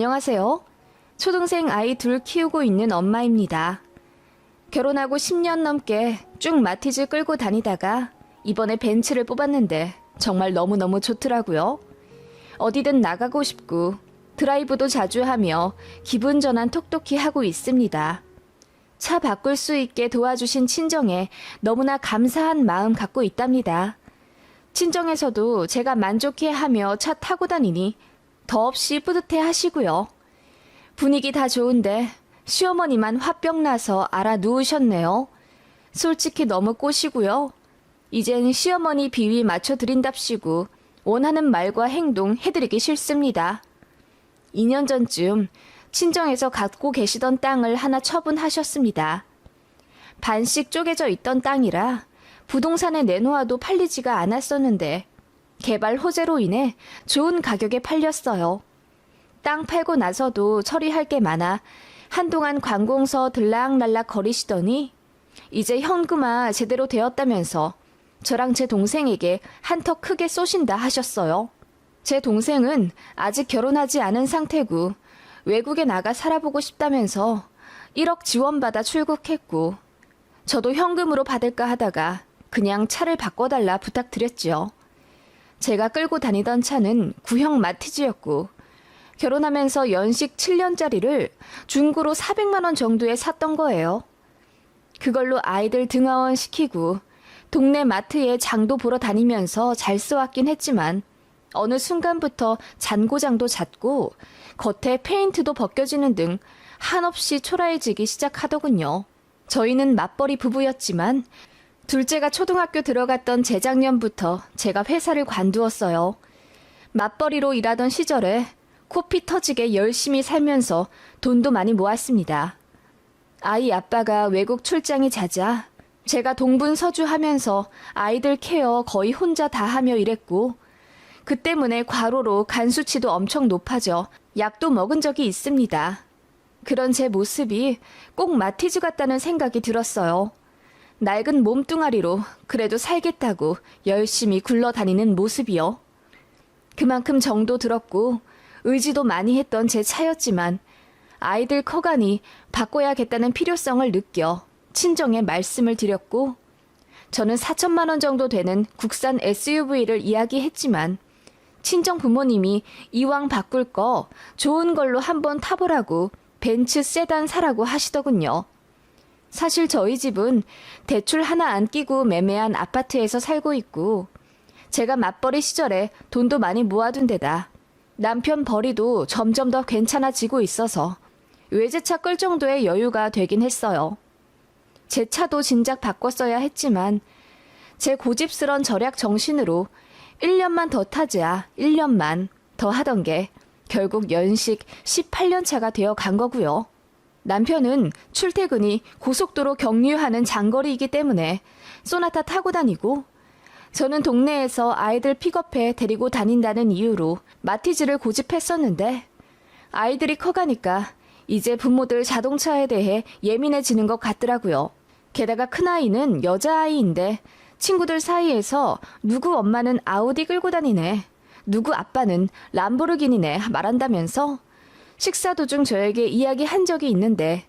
안녕하세요. 초등생 아이 둘 키우고 있는 엄마입니다. 결혼하고 10년 넘게 쭉 마티즈 끌고 다니다가 이번에 벤츠를 뽑았는데 정말 너무너무 좋더라고요. 어디든 나가고 싶고 드라이브도 자주 하며 기분 전환 톡톡히 하고 있습니다. 차 바꿀 수 있게 도와주신 친정에 너무나 감사한 마음 갖고 있답니다. 친정에서도 제가 만족해하며 차 타고 다니니 더없이 뿌듯해 하시고요. 분위기 다 좋은데 시어머니만 화병 나서 알아 누우셨네요. 솔직히 너무 꼬시고요. 이젠 시어머니 비위 맞춰드린답시고 원하는 말과 행동 해드리기 싫습니다. 2년 전쯤 친정에서 갖고 계시던 땅을 하나 처분하셨습니다. 반씩 쪼개져 있던 땅이라 부동산에 내놓아도 팔리지가 않았었는데 개발 호재로 인해 좋은 가격에 팔렸어요. 땅 팔고 나서도 처리할 게 많아 한동안 관공서 들락날락 거리시더니 이제 현금화 제대로 되었다면서 저랑 제 동생에게 한턱 크게 쏘신다 하셨어요. 제 동생은 아직 결혼하지 않은 상태고 외국에 나가 살아보고 싶다면서 1억 지원받아 출국했고 저도 현금으로 받을까 하다가 그냥 차를 바꿔달라 부탁드렸지요. 제가 끌고 다니던 차는 구형 마티즈였고 결혼하면서 연식 7년짜리를 중고로 400만 원 정도에 샀던 거예요. 그걸로 아이들 등하원 시키고 동네 마트에 장도 보러 다니면서 잘 써왔긴 했지만 어느 순간부터 잔고장도 잦고 겉에 페인트도 벗겨지는 등 한없이 초라해지기 시작하더군요. 저희는 맞벌이 부부였지만 둘째가 초등학교 들어갔던 재작년부터 제가 회사를 관두었어요. 맞벌이로 일하던 시절에 코피 터지게 열심히 살면서 돈도 많이 모았습니다. 아이 아빠가 외국 출장이 잦아 제가 동분서주하면서 아이들 케어 거의 혼자 다 하며 일했고 그 때문에 과로로 간 수치도 엄청 높아져 약도 먹은 적이 있습니다. 그런 제 모습이 꼭 마티즈 같다는 생각이 들었어요. 낡은 몸뚱아리로 그래도 살겠다고 열심히 굴러다니는 모습이요. 그만큼 정도 들었고 의지도 많이 했던 제 차였지만 아이들 커가니 바꿔야겠다는 필요성을 느껴 친정에 말씀을 드렸고 저는 4천만 원 정도 되는 국산 SUV를 이야기했지만 친정 부모님이 이왕 바꿀 거 좋은 걸로 한번 타보라고 벤츠 세단 사라고 하시더군요. 사실 저희 집은 대출 하나 안 끼고 매매한 아파트에서 살고 있고 제가 맞벌이 시절에 돈도 많이 모아둔 데다 남편 벌이도 점점 더 괜찮아지고 있어서 외제차 끌 정도의 여유가 되긴 했어요. 제 차도 진작 바꿨어야 했지만 제 고집스런 절약 정신으로 1년만 더 타자 1년만 더 하던 게 결국 연식 18년 차가 되어 간 거고요. 남편은 출퇴근이 고속도로 경유하는 장거리이기 때문에 소나타 타고 다니고 저는 동네에서 아이들 픽업해 데리고 다닌다는 이유로 마티즈를 고집했었는데 아이들이 커가니까 이제 부모들 자동차에 대해 예민해지는 것 같더라고요. 게다가 큰아이는 여자아이인데 친구들 사이에서 누구 엄마는 아우디 끌고 다니네, 누구 아빠는 람보르기니네 말한다면서 식사 도중 저에게 이야기한 적이 있는데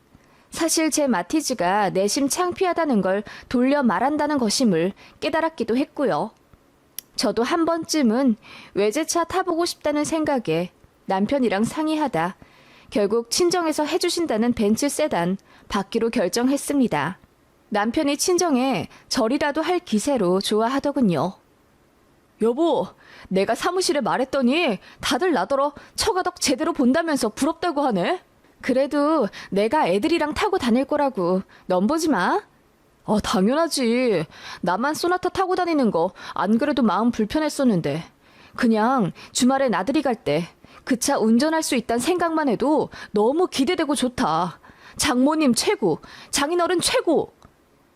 사실 제 마티즈가 내심 창피하다는 걸 돌려 말한다는 것임을 깨달았기도 했고요. 저도 한 번쯤은 외제차 타보고 싶다는 생각에 남편이랑 상의하다 결국 친정에서 해주신다는 벤츠 세단 받기로 결정했습니다. 남편이 친정에 절이라도 할 기세로 좋아하더군요. 여보, 내가 사무실에 말했더니 다들 나더러 처가덕 제대로 본다면서 부럽다고 하네. 그래도 내가 애들이랑 타고 다닐 거라고 넌 보지 마. 당연하지. 나만 소나타 타고 다니는 거 안 그래도 마음 불편했었는데 그냥 주말에 나들이 갈 때 그 차 운전할 수 있다는 생각만 해도 너무 기대되고 좋다. 장모님 최고, 장인어른 최고.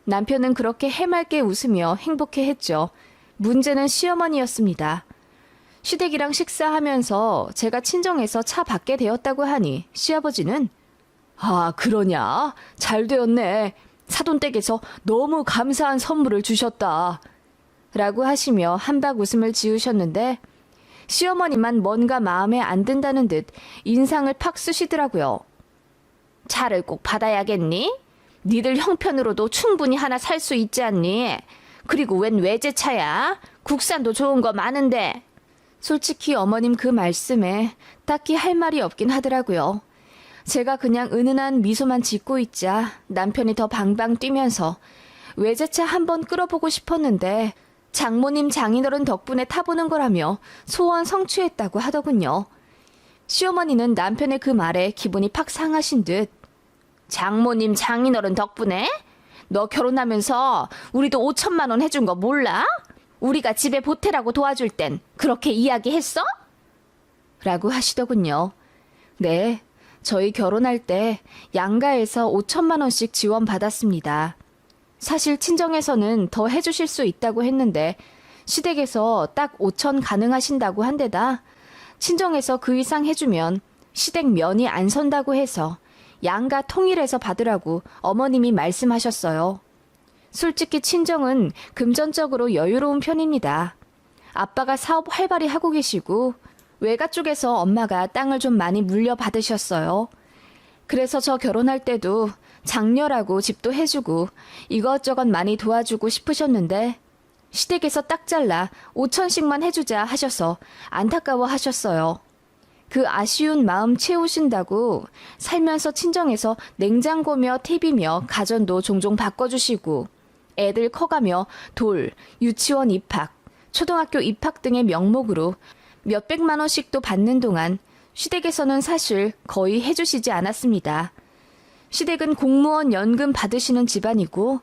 남편은 그렇게 해맑게 웃으며 행복해했죠. 문제는 시어머니였습니다. 시댁이랑 식사하면서 제가 친정에서 차 받게 되었다고 하니 시아버지는 그러냐? 잘 되었네. 사돈댁에서 너무 감사한 선물을 주셨다. 라고 하시며 한박 웃음을 지으셨는데 시어머니만 뭔가 마음에 안 든다는 듯 인상을 팍 쓰시더라고요. 차를 꼭 받아야겠니? 니들 형편으로도 충분히 하나 살 수 있지 않니? 그리고 웬 외제차야? 국산도 좋은 거 많은데. 솔직히 어머님 그 말씀에 딱히 할 말이 없긴 하더라고요. 제가 그냥 은은한 미소만 짓고 있자 남편이 더 방방 뛰면서 외제차 한번 끌어보고 싶었는데 장모님 장인어른 덕분에 타보는 거라며 소원 성취했다고 하더군요. 시어머니는 남편의 그 말에 기분이 팍 상하신 듯 장모님 장인어른 덕분에? 너 결혼하면서 우리도 5천만 원 해준 거 몰라? 우리가 집에 보태라고 도와줄 땐 그렇게 이야기했어? 라고 하시더군요. 네, 저희 결혼할 때 양가에서 5천만 원씩 지원받았습니다. 사실 친정에서는 더 해주실 수 있다고 했는데 시댁에서 딱 5천 가능하신다고 한 데다 친정에서 그 이상 해주면 시댁 면이 안 선다고 해서 양가 통일해서 받으라고 어머님이 말씀하셨어요. 솔직히 친정은 금전적으로 여유로운 편입니다. 아빠가 사업 활발히 하고 계시고 외가 쪽에서 엄마가 땅을 좀 많이 물려받으셨어요. 그래서 저 결혼할 때도 장녀라고 집도 해주고 이것저것 많이 도와주고 싶으셨는데 시댁에서 딱 잘라 5천씩만 해주자 하셔서 안타까워 하셨어요. 그 아쉬운 마음 채우신다고 살면서 친정에서 냉장고며 TV며 가전도 종종 바꿔주시고 애들 커가며 돌, 유치원 입학, 초등학교 입학 등의 명목으로 몇백만 원씩도 받는 동안 시댁에서는 사실 거의 해주시지 않았습니다. 시댁은 공무원 연금 받으시는 집안이고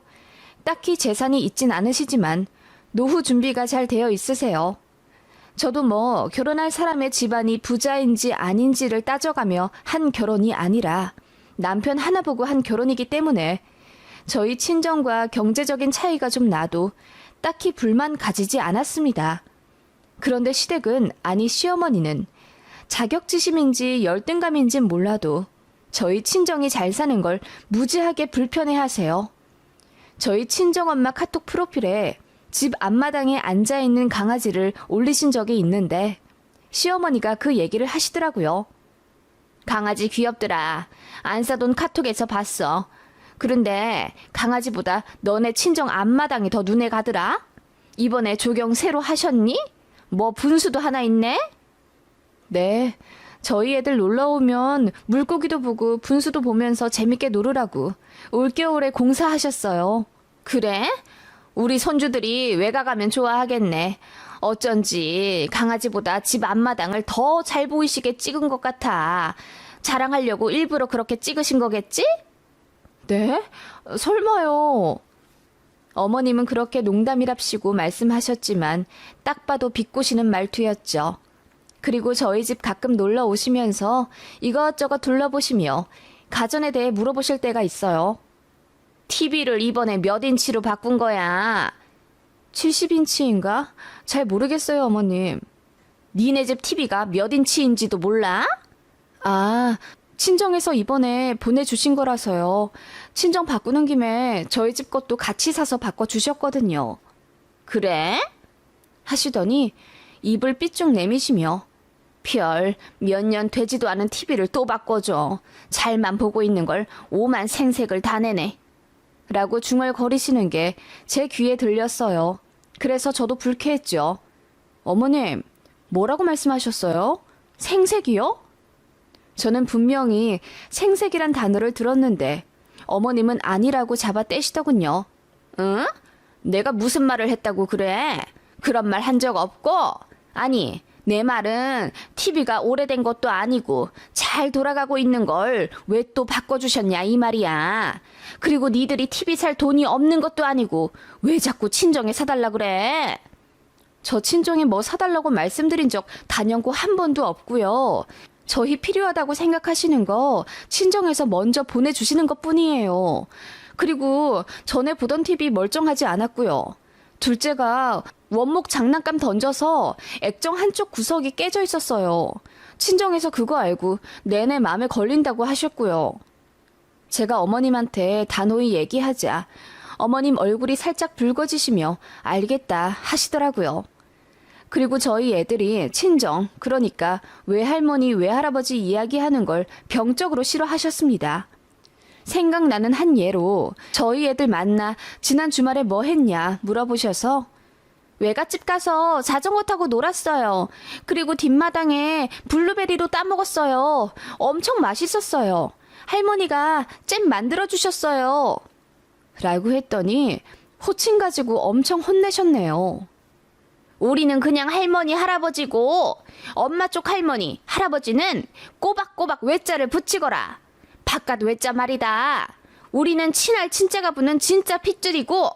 딱히 재산이 있진 않으시지만 노후 준비가 잘 되어 있으세요. 저도 뭐 결혼할 사람의 집안이 부자인지 아닌지를 따져가며 한 결혼이 아니라 남편 하나 보고 한 결혼이기 때문에 저희 친정과 경제적인 차이가 좀 나도 딱히 불만 가지지 않았습니다. 그런데 시댁은 아니 시어머니는 자격지심인지 열등감인진 몰라도 저희 친정이 잘 사는 걸 무지하게 불편해하세요. 저희 친정엄마 카톡 프로필에 집 앞마당에 앉아있는 강아지를 올리신 적이 있는데 시어머니가 그 얘기를 하시더라고요. 강아지 귀엽더라. 안 사돈 카톡에서 봤어. 그런데 강아지보다 너네 친정 앞마당이 더 눈에 가더라. 이번에 조경 새로 하셨니? 뭐 분수도 하나 있네? 네, 저희 애들 놀러 오면 물고기도 보고 분수도 보면서 재밌게 놀으라고 올겨울에 공사하셨어요. 그래? 우리 손주들이 외가 가면 좋아하겠네. 어쩐지 강아지보다 집 앞마당을 더 잘 보이시게 찍은 것 같아. 자랑하려고 일부러 그렇게 찍으신 거겠지? 네? 설마요. 어머님은 그렇게 농담이랍시고 말씀하셨지만 딱 봐도 비꼬시는 말투였죠. 그리고 저희 집 가끔 놀러 오시면서 이것저것 둘러보시며 가전에 대해 물어보실 때가 있어요. TV를 이번에 몇 인치로 바꾼 거야? 70인치인가? 잘 모르겠어요, 어머님. 니네 집 TV가 몇 인치인지도 몰라? 아, 친정에서 이번에 보내주신 거라서요. 친정 바꾸는 김에 저희 집 것도 같이 사서 바꿔주셨거든요. 그래? 하시더니 입을 삐쭉 내미시며 별 몇 년 되지도 않은 TV를 또 바꿔줘. 잘만 보고 있는 걸 오만 생색을 다 내네. 라고 중얼거리시는 게 제 귀에 들렸어요. 그래서 저도 불쾌했죠. 어머님, 뭐라고 말씀하셨어요? 생색이요? 저는 분명히 생색이란 단어를 들었는데 어머님은 아니라고 잡아 떼시더군요. 응? 내가 무슨 말을 했다고 그래? 그런 말 한 적 없고? 아니, 내 말은 TV가 오래된 것도 아니고 잘 돌아가고 있는 걸 왜 또 바꿔주셨냐 이 말이야. 그리고 니들이 TV 살 돈이 없는 것도 아니고 왜 자꾸 친정에 사달라 그래? 저 친정에 뭐 사달라고 말씀드린 적 단연코 한 번도 없고요. 저희 필요하다고 생각하시는 거 친정에서 먼저 보내주시는 것뿐이에요. 그리고 전에 보던 TV 멀쩡하지 않았고요. 둘째가 원목 장난감 던져서 액정 한쪽 구석이 깨져 있었어요. 친정에서 그거 알고 내내 마음에 걸린다고 하셨고요. 제가 어머님한테 단호히 얘기하자 어머님 얼굴이 살짝 붉어지시며 알겠다 하시더라고요. 그리고 저희 애들이 친정, 그러니까 외할머니, 외할아버지 이야기하는 걸 병적으로 싫어하셨습니다. 생각나는 한 예로 저희 애들 만나 지난 주말에 뭐 했냐 물어보셔서 외갓집 가서 자전거 타고 놀았어요. 그리고 뒷마당에 블루베리로 따먹었어요. 엄청 맛있었어요. 할머니가 잼 만들어주셨어요. 라고 했더니 호칭 가지고 엄청 혼내셨네요. 우리는 그냥 할머니, 할아버지고 엄마 쪽 할머니, 할아버지는 꼬박꼬박 외자를 붙이거라. 바깥 외자 말이다. 우리는 친할 친자가 부는 진짜 핏줄이고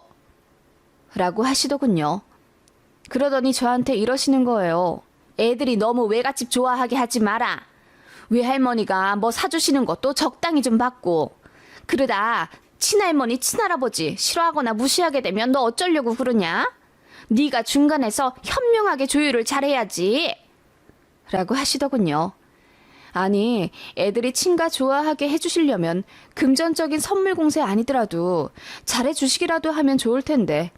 라고 하시더군요. 그러더니 저한테 이러시는 거예요. 애들이 너무 외갓집 좋아하게 하지 마라. 외할머니가 뭐 사주시는 것도 적당히 좀 받고 그러다 친할머니, 친할아버지 싫어하거나 무시하게 되면 너 어쩌려고 그러냐? 네가 중간에서 현명하게 조율을 잘해야지. 라고 하시더군요. 아니, 애들이 친가 좋아하게 해주시려면 금전적인 선물 공세 아니더라도 잘해주시기라도 하면 좋을 텐데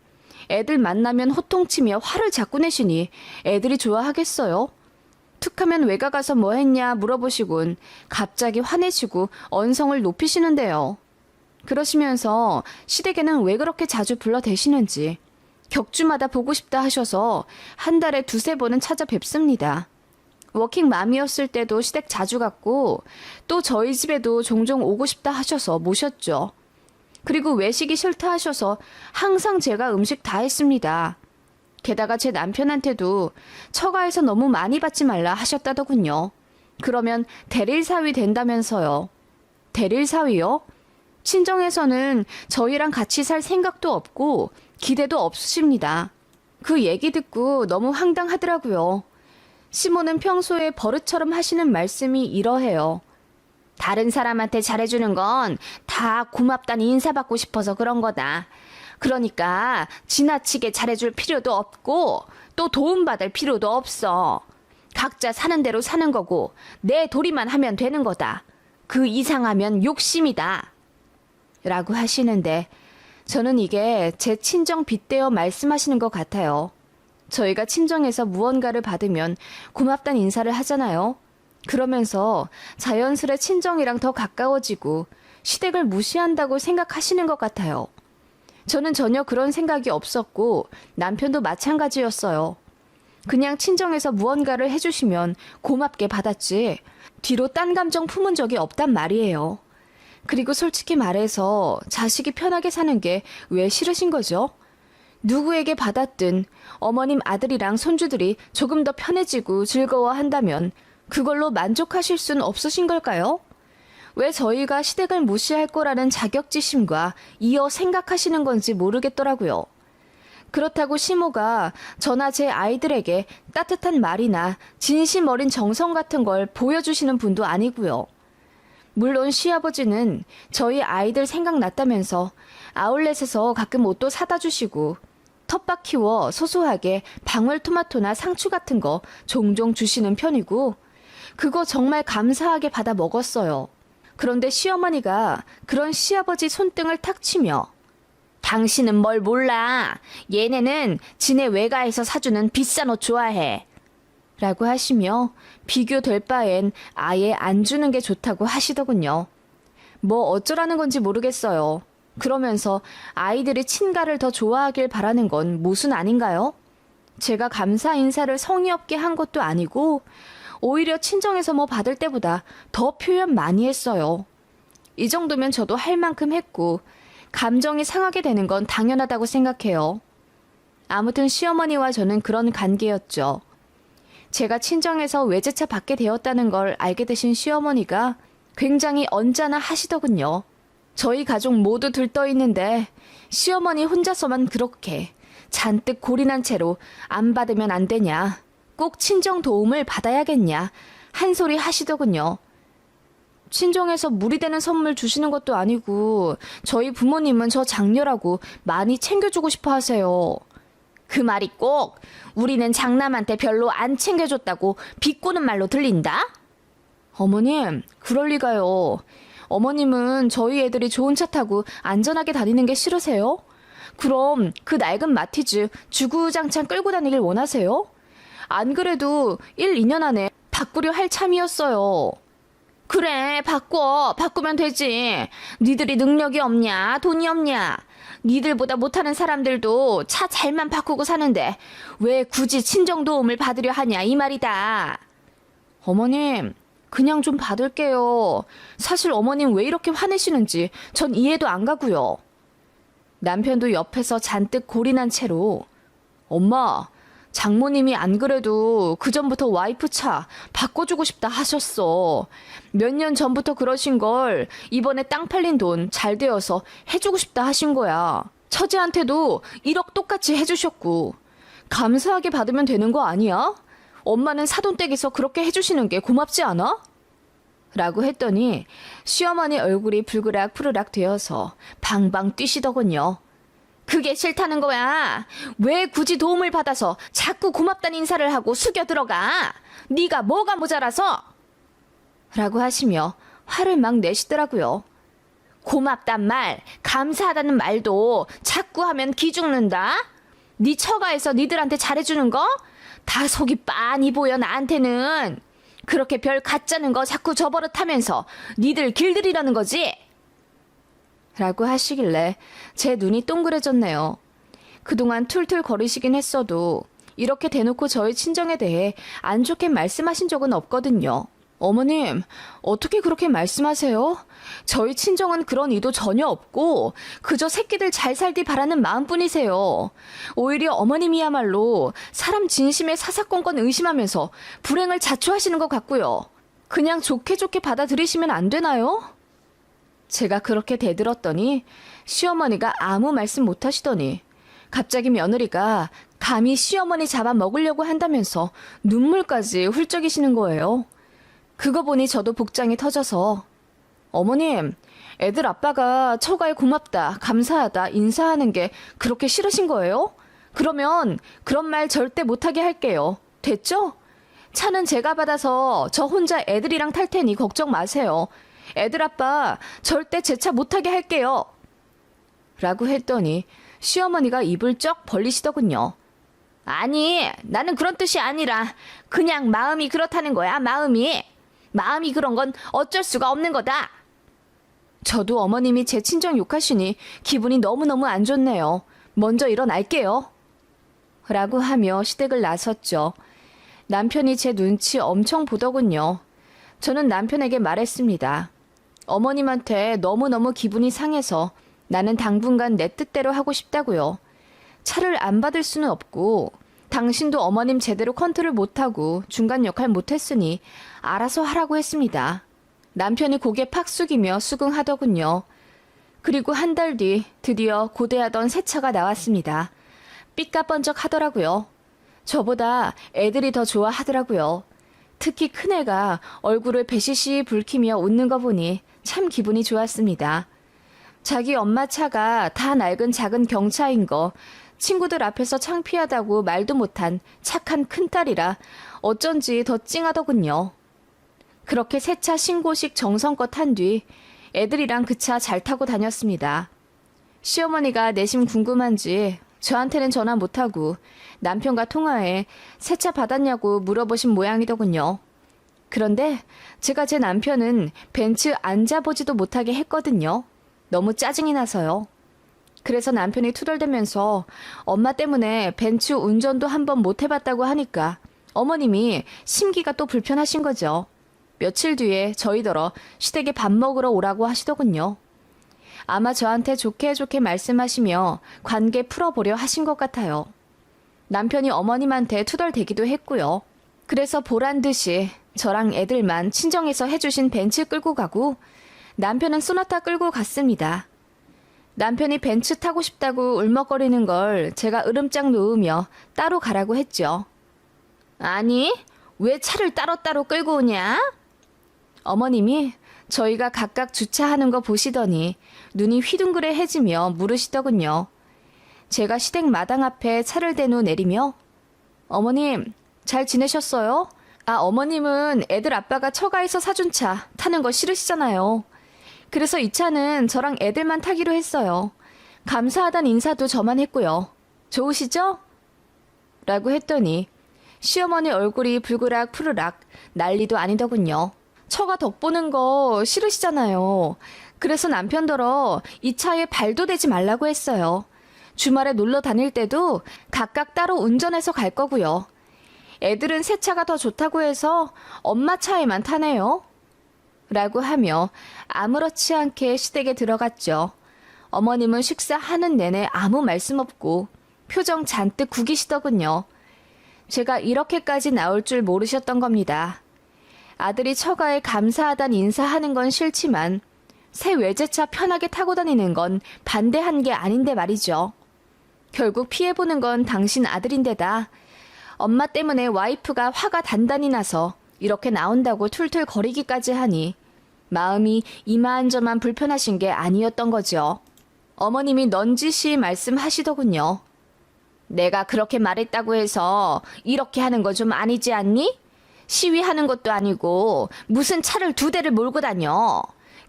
애들 만나면 호통치며 화를 자꾸 내시니 애들이 좋아하겠어요? 툭하면 외가 가서 뭐 했냐 물어보시곤 갑자기 화내시고 언성을 높이시는데요. 그러시면서 시댁에는 왜 그렇게 자주 불러대시는지 격주마다 보고 싶다 하셔서 한 달에 2-3번은 찾아뵙습니다. 워킹맘이었을 때도 시댁 자주 갔고 또 저희 집에도 종종 오고 싶다 하셔서 모셨죠. 그리고 외식이 싫다 하셔서 항상 제가 음식 다 했습니다. 게다가 제 남편한테도 처가에서 너무 많이 받지 말라 하셨다더군요. 그러면 대릴사위 된다면서요. 대릴사위요? 친정에서는 저희랑 같이 살 생각도 없고 기대도 없으십니다. 그 얘기 듣고 너무 황당하더라고요. 시모는 평소에 버릇처럼 하시는 말씀이 이러해요. 다른 사람한테 잘해주는 건 다 고맙다는 인사받고 싶어서 그런 거다. 그러니까 지나치게 잘해줄 필요도 없고 또 도움받을 필요도 없어. 각자 사는 대로 사는 거고 내 도리만 하면 되는 거다. 그 이상하면 욕심이다. 라고 하시는데 저는 이게 제 친정 빗대어 말씀하시는 것 같아요. 저희가 친정에서 무언가를 받으면 고맙다는 인사를 하잖아요. 그러면서 자연스레 친정이랑 더 가까워지고 시댁을 무시한다고 생각하시는 것 같아요. 저는 전혀 그런 생각이 없었고 남편도 마찬가지였어요. 그냥 친정에서 무언가를 해주시면 고맙게 받았지 뒤로 딴 감정 품은 적이 없단 말이에요. 그리고 솔직히 말해서 자식이 편하게 사는 게 왜 싫으신 거죠? 누구에게 받았든 어머님 아들이랑 손주들이 조금 더 편해지고 즐거워한다면 그걸로 만족하실 순 없으신 걸까요? 왜 저희가 시댁을 무시할 거라는 자격지심과 이어 생각하시는 건지 모르겠더라고요. 그렇다고 시모가 저나 제 아이들에게 따뜻한 말이나 진심 어린 정성 같은 걸 보여주시는 분도 아니고요. 물론 시아버지는 저희 아이들 생각났다면서 아울렛에서 가끔 옷도 사다 주시고 텃밭 키워 소소하게 방울토마토나 상추 같은 거 종종 주시는 편이고 그거 정말 감사하게 받아 먹었어요. 그런데 시어머니가 그런 시아버지 손등을 탁 치며 당신은 뭘 몰라. 얘네는 지네 외가에서 사주는 비싼 옷 좋아해. 라고 하시며 비교될 바엔 아예 안 주는 게 좋다고 하시더군요. 뭐 어쩌라는 건지 모르겠어요. 그러면서 아이들이 친가를 더 좋아하길 바라는 건 모순 아닌가요? 제가 감사 인사를 성의 없게 한 것도 아니고 오히려 친정에서 뭐 받을 때보다 더 표현 많이 했어요. 이 정도면 저도 할 만큼 했고 감정이 상하게 되는 건 당연하다고 생각해요. 아무튼 시어머니와 저는 그런 관계였죠. 제가 친정에서 외제차 받게 되었다는 걸 알게 되신 시어머니가 굉장히 언짢아 하시더군요. 저희 가족 모두 들떠 있는데 시어머니 혼자서만 그렇게 잔뜩 골인한 채로 안 받으면 안 되냐. 꼭 친정 도움을 받아야겠냐. 한 소리 하시더군요. 친정에서 무리 되는 선물 주시는 것도 아니고 저희 부모님은 저 장녀라고 많이 챙겨주고 싶어 하세요. 그 말이 꼭 우리는 장남한테 별로 안 챙겨줬다고 비꼬는 말로 들린다? 어머님, 그럴 리가요. 어머님은 저희 애들이 좋은 차 타고 안전하게 다니는 게 싫으세요? 그럼 그 낡은 마티즈 주구장창 끌고 다니길 원하세요? 안 그래도 1, 2년 안에 바꾸려 할 참이었어요. 그래, 바꾸면 되지. 니들이 능력이 없냐, 돈이 없냐. 니들보다 못하는 사람들도 차 잘만 바꾸고 사는데 왜 굳이 친정 도움을 받으려 하냐 이 말이다. 어머님, 그냥 좀 받을게요. 사실 어머님 왜 이렇게 화내시는지 전 이해도 안 가고요. 남편도 옆에서 잔뜩 골인한 채로 엄마, 장모님이 안 그래도 그전부터 와이프 차 바꿔주고 싶다 하셨어. 몇 년 전부터 그러신 걸 이번에 땅 팔린 돈 잘 되어서 해주고 싶다 하신 거야. 처제한테도 1억 똑같이 해주셨고. 감사하게 받으면 되는 거 아니야? 엄마는 사돈댁에서 그렇게 해주시는 게 고맙지 않아? 라고 했더니 시어머니 얼굴이 불그락 푸르락 되어서 방방 뛰시더군요. 그게 싫다는 거야. 왜 굳이 도움을 받아서 자꾸 고맙다는 인사를 하고 숙여 들어가? 네가 뭐가 모자라서? 라고 하시며 화를 막 내시더라고요. 고맙단 말, 감사하다는 말도 자꾸 하면 기 죽는다? 네 처가에서 니들한테 잘해주는 거? 다 속이 빤히 보여 나한테는. 그렇게 별 가짜는 거 자꾸 저버릇하면서 니들 길들이라는 거지? 라고 하시길래 제 눈이 동그래졌네요. 그동안 툴툴 거리시긴 했어도 이렇게 대놓고 저희 친정에 대해 안 좋게 말씀하신 적은 없거든요. 어머님, 어떻게 그렇게 말씀하세요? 저희 친정은 그런 의도 전혀 없고 그저 새끼들 잘 살길 바라는 마음뿐이세요. 오히려 어머님이야말로 사람 진심에 사사건건 의심하면서 불행을 자초하시는 것 같고요. 그냥 좋게 받아들이시면 안 되나요? 제가 그렇게 대들었더니 시어머니가 아무 말씀 못 하시더니 갑자기 며느리가 감히 시어머니 잡아먹으려고 한다면서 눈물까지 훌쩍이시는 거예요. 그거 보니 저도 복장이 터져서 어머님, 애들 아빠가 처가에 고맙다, 감사하다, 인사하는 게 그렇게 싫으신 거예요? 그러면 그런 말 절대 못하게 할게요. 됐죠? 차는 제가 받아서 저 혼자 애들이랑 탈 테니 걱정 마세요. 애들 아빠 절대 제 차 못하게 할게요. 라고 했더니 시어머니가 입을 쩍 벌리시더군요. 아니, 나는 그런 뜻이 아니라 그냥 마음이 그렇다는 거야, 마음이. 마음이 그런 건 어쩔 수가 없는 거다. 저도 어머님이 제 친정 욕하시니 기분이 너무너무 안 좋네요. 먼저 일어날게요. 라고 하며 시댁을 나섰죠. 남편이 제 눈치 엄청 보더군요. 저는 남편에게 말했습니다. 어머님한테 너무너무 기분이 상해서 나는 당분간 내 뜻대로 하고 싶다고요. 차를 안 받을 수는 없고 당신도 어머님 제대로 컨트롤 못하고 중간 역할 못했으니 알아서 하라고 했습니다. 남편이 고개 팍 숙이며 수긍하더군요. 그리고 한 달 뒤 드디어 고대하던 새 차가 나왔습니다. 삐까번쩍 하더라고요. 저보다 애들이 더 좋아하더라고요. 특히 큰애가 얼굴을 배시시 붉히며 웃는 거 보니 참 기분이 좋았습니다. 자기 엄마 차가 다 낡은 작은 경차인 거 친구들 앞에서 창피하다고 말도 못한 착한 큰딸이라 어쩐지 더 찡하더군요. 그렇게 새 차 신고식 정성껏 한 뒤 애들이랑 그 차 잘 타고 다녔습니다. 시어머니가 내심 궁금한지 저한테는 전화 못하고 남편과 통화해 새 차 받았냐고 물어보신 모양이더군요. 그런데 제가 제 남편은 벤츠 앉아보지도 못하게 했거든요. 너무 짜증이 나서요. 그래서 남편이 투덜대면서 엄마 때문에 벤츠 운전도 한번 못 해봤다고 하니까 어머님이 심기가 또 불편하신 거죠. 며칠 뒤에 저희더러 시댁에 밥 먹으러 오라고 하시더군요. 아마 저한테 좋게 말씀하시며 관계 풀어보려 하신 것 같아요. 남편이 어머님한테 투덜대기도 했고요. 그래서 보란 듯이 저랑 애들만 친정에서 해주신 벤츠 끌고 가고 남편은 소나타 끌고 갔습니다. 남편이 벤츠 타고 싶다고 울먹거리는 걸 제가 으름장 놓으며 따로 가라고 했죠. 아니, 왜 차를 따로따로 끌고 오냐? 어머님이 저희가 각각 주차하는 거 보시더니 눈이 휘둥그레해지며 물으시더군요. 제가 시댁 마당 앞에 차를 대놓 내리며 어머님, 잘 지내셨어요? 어머님은 애들 아빠가 처가에서 사준 차 타는 거 싫으시잖아요. 그래서 이 차는 저랑 애들만 타기로 했어요. 감사하단 인사도 저만 했고요. 좋으시죠? 라고 했더니 시어머니 얼굴이 불그락 푸르락 난리도 아니더군요. 처가 덕보는 거 싫으시잖아요. 그래서 남편더러 이 차에 발도 대지 말라고 했어요. 주말에 놀러 다닐 때도 각각 따로 운전해서 갈 거고요. 애들은 새 차가 더 좋다고 해서 엄마 차에만 타네요. 라고 하며 아무렇지 않게 시댁에 들어갔죠. 어머님은 식사하는 내내 아무 말씀 없고 표정 잔뜩 구기시더군요. 제가 이렇게까지 나올 줄 모르셨던 겁니다. 아들이 처가에 감사하단 인사하는 건 싫지만 새 외제차 편하게 타고 다니는 건 반대한 게 아닌데 말이죠. 결국 피해보는 건 당신 아들인데다 엄마 때문에 와이프가 화가 단단히 나서 이렇게 나온다고 툴툴거리기까지 하니 마음이 이만저만 불편하신 게 아니었던 거죠. 어머님이 넌지시 말씀하시더군요. 내가 그렇게 말했다고 해서 이렇게 하는 거 좀 아니지 않니? 시위하는 것도 아니고 무슨 차를 2대를 몰고 다녀.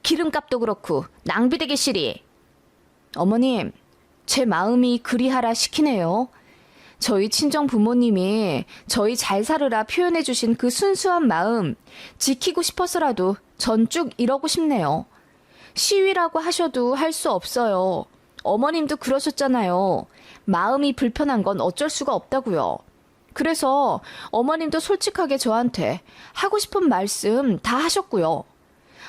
기름값도 그렇고 낭비되기 싫이. 어머님, 제 마음이 그리하라 시키네요. 저희 친정 부모님이 저희 잘 살으라 표현해 주신 그 순수한 마음 지키고 싶어서라도 전 쭉 이러고 싶네요. 시위라고 하셔도 할 수 없어요. 어머님도 그러셨잖아요. 마음이 불편한 건 어쩔 수가 없다고요. 그래서 어머님도 솔직하게 저한테 하고 싶은 말씀 다 하셨고요.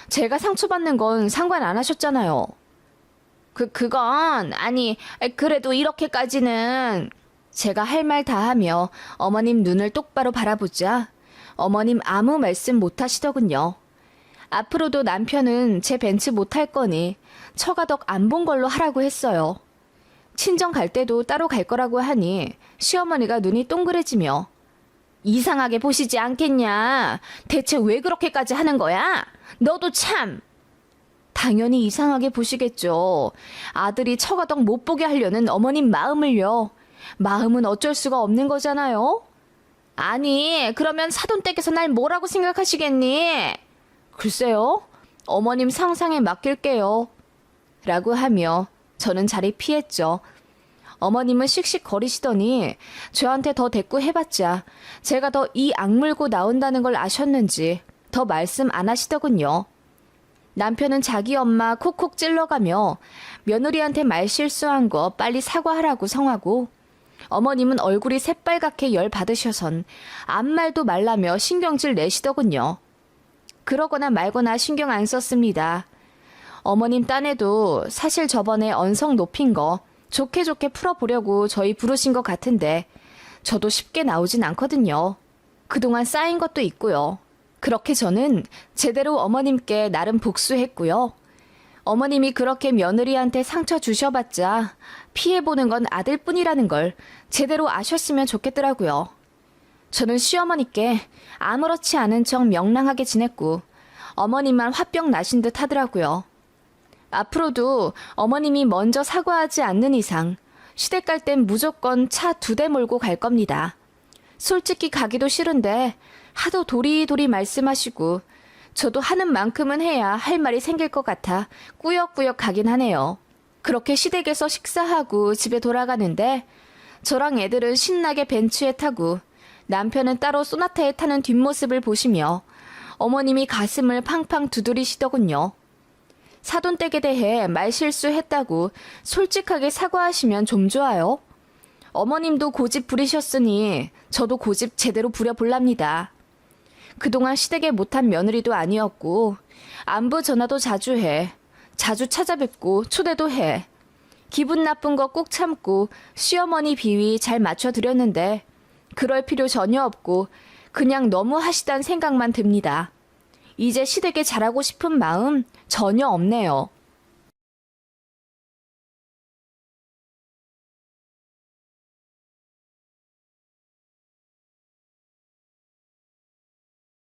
제가 상처받는 건 상관 안 하셨잖아요. 그건 아니 그래도 이렇게까지는 제가 할 말 다 하며 어머님 눈을 똑바로 바라보자 어머님 아무 말씀 못 하시더군요. 앞으로도 남편은 제 벤츠 못 탈 거니 처가덕 안 본 걸로 하라고 했어요. 친정 갈 때도 따로 갈 거라고 하니 시어머니가 눈이 동그래지며 이상하게 보시지 않겠냐? 대체 왜 그렇게까지 하는 거야? 너도 참! 당연히 이상하게 보시겠죠. 아들이 처가덕 못 보게 하려는 어머님 마음을요. 마음은 어쩔 수가 없는 거잖아요. 아니, 그러면 사돈댁에서 날 뭐라고 생각하시겠니? 글쎄요, 어머님 상상에 맡길게요. 라고 하며 저는 자리 피했죠. 어머님은 씩씩거리시더니 저한테 더 대꾸해봤자 제가 더 이 악물고 나온다는 걸 아셨는지 더 말씀 안 하시더군요. 남편은 자기 엄마 콕콕 찔러가며 며느리한테 말실수한 거 빨리 사과하라고 성하고 어머님은 얼굴이 새빨갛게 열 받으셔선 아무 말도 말라며 신경질 내시더군요. 그러거나 말거나 신경 안 썼습니다. 어머님 딴에도 사실 저번에 언성 높인 거 좋게 좋게 풀어보려고 저희 부르신 것 같은데 저도 쉽게 나오진 않거든요. 그동안 쌓인 것도 있고요. 그렇게 저는 제대로 어머님께 나름 복수했고요. 어머님이 그렇게 며느리한테 상처 주셔봤자 피해보는 건 아들뿐이라는 걸 제대로 아셨으면 좋겠더라고요. 저는 시어머니께 아무렇지 않은 척 명랑하게 지냈고 어머님만 화병 나신 듯 하더라고요. 앞으로도 어머님이 먼저 사과하지 않는 이상 시댁 갈 땐 무조건 차 2대 몰고 갈 겁니다. 솔직히 가기도 싫은데 하도 도리도리 말씀하시고 저도 하는 만큼은 해야 할 말이 생길 것 같아 꾸역꾸역 가긴 하네요. 그렇게 시댁에서 식사하고 집에 돌아가는데 저랑 애들은 신나게 벤츠에 타고 남편은 따로 소나타에 타는 뒷모습을 보시며 어머님이 가슴을 팡팡 두드리시더군요. 사돈댁에 대해 말실수했다고 솔직하게 사과하시면 좀 좋아요. 어머님도 고집 부리셨으니 저도 고집 제대로 부려볼랍니다. 그동안 시댁에 못한 며느리도 아니었고 안부 전화도 자주 해. 자주 찾아뵙고 초대도 해. 기분 나쁜 거 꼭 참고 시어머니 비위 잘 맞춰드렸는데 그럴 필요 전혀 없고 그냥 너무 하시단 생각만 듭니다. 이제 시댁에 잘하고 싶은 마음 전혀 없네요.